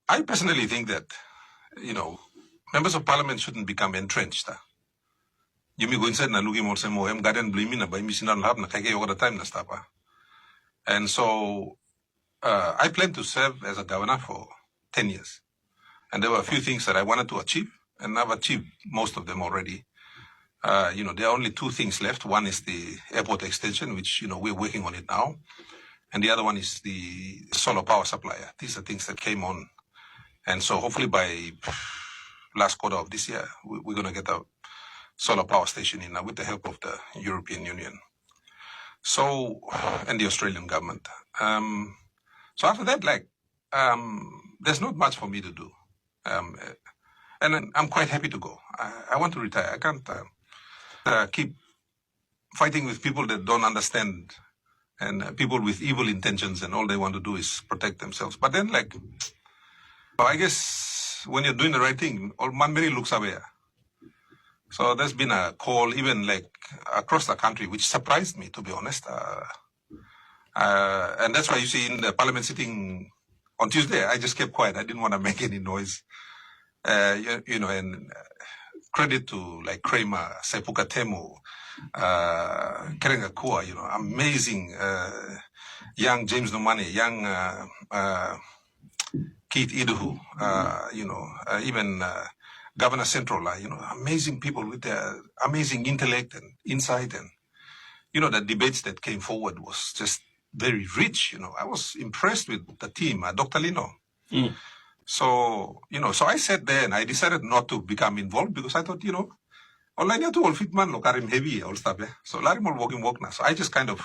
I personally think that, members of parliament shouldn't become entrenched. You may go inside na lugi mo sa mo em garden blaming na by misinan lab na kaya the time na stapa. And so I plan to serve as a governor for 10 years. And there were a few things that I wanted to achieve, and I've achieved most of them already. There are only two things left. One is the airport extension, which, we're working on it now. And the other one is the solar power supplier. These are things that came on. And so hopefully by last quarter of this year, we're going to get a solar power station in with the help of the European Union. So, and the Australian government. So after that, there's not much for me to do. And I'm quite happy to go. I want to retire. I can't keep fighting with people that don't understand and people with evil intentions, and all they want to do is protect themselves. But then, I guess when you're doing the right thing, all man really looks away. So there's been a call even across the country, which surprised me, to be honest. And that's why you see in the parliament sitting on Tuesday, I just kept quiet. I didn't want to make any noise. And credit to Kramer, Sepuka Temu, Kerenga Kua, amazing young James Nomane, young Keith Iduhu, even Governor Central, amazing people with their amazing intellect and insight. And, the debates that came forward was just very rich. I was impressed with the team, Dr. Lino. Mm. So, so I sat there and I decided not to become involved because I thought, online to all fitman lo karim heavy all stuff. So larim all work now. So I just kind of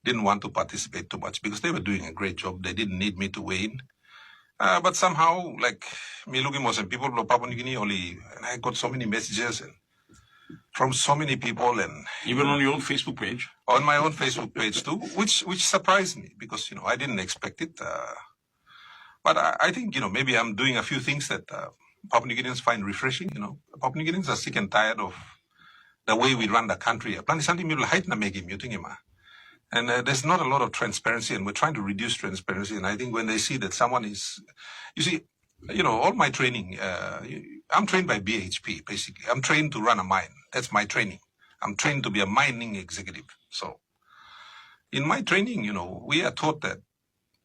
didn't want to participate too much because they were doing a great job. They didn't need me to weigh in. But somehow, me looking more people of Papua New Guinea only, and I got so many messages and from so many people, and even on your own Facebook page. On my own Facebook page too, which surprised me because I didn't expect it. But I think maybe I'm doing a few things that Papua New Guineans find refreshing. Papua New Guineans are sick and tired of the way we run the country. And there's not a lot of transparency, and we're trying to reduce transparency. And I think when they see that someone is, all my training, I'm trained by BHP, basically. I'm trained to run a mine. That's my training. I'm trained to be a mining executive. So in my training, we are taught that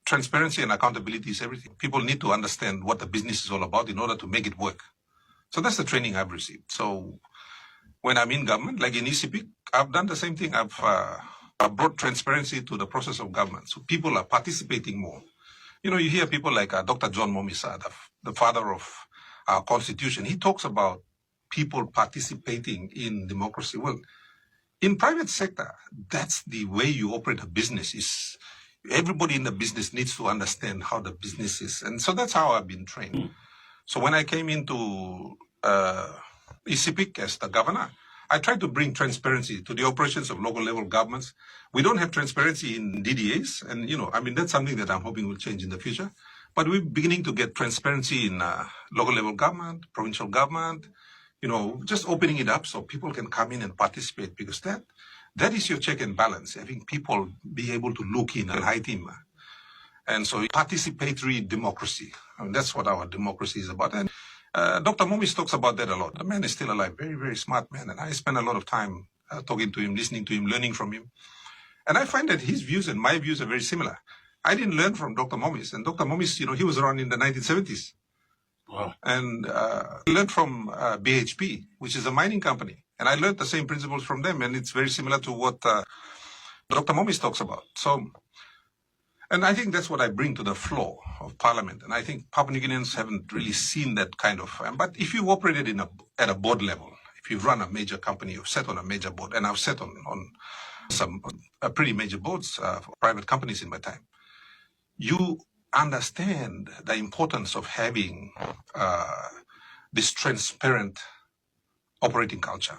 transparency and accountability is everything. People need to understand what the business is all about in order to make it work. So that's the training I've received. So when I'm in government, like in ECP, I've done the same thing. I've brought transparency to the process of government. So people are participating more. You hear people like Dr. John Momisa, the father of our constitution. He talks about people participating in democracy. Well, in private sector, that's the way you operate a business. Is everybody in the business needs to understand how the business is. And so that's how I've been trained. So when I came into ECP as the governor, I tried to bring transparency to the operations of local level governments. We don't have transparency in DDAs. And, that's something that I'm hoping will change in the future. But we're beginning to get transparency in local level government, provincial government, just opening it up so people can come in and participate, because that is your check and balance, having people be able to look in and hide him. And so participatory democracy, that's what our democracy is about. And Dr. Momis talks about that a lot. The man is still alive, very, very smart man. And I spend a lot of time talking to him, listening to him, learning from him. And I find that his views and my views are very similar. I didn't learn from Dr. Momis. And Dr. Momis, he was around in the 1970s. Wow. And learned from BHP, which is a mining company. And I learned the same principles from them. And it's very similar to what Dr. Momis talks about. So, and I think that's what I bring to the floor of parliament. And I think Papua New Guineans haven't really seen that kind of, but if you've operated at a board level, if you've run a major company, you've sat on a major board, and I've sat on some pretty major boards for private companies in my time, you understand the importance of having this transparent operating culture.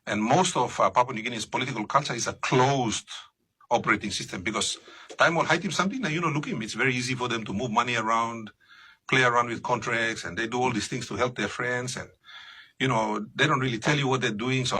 And most of Papua New Guinea's political culture is a closed operating system, because time will hide him something, and look him, it's very easy for them to move money around, play around with contracts, and they do all these things to help their friends, and they don't really tell you what they're doing. So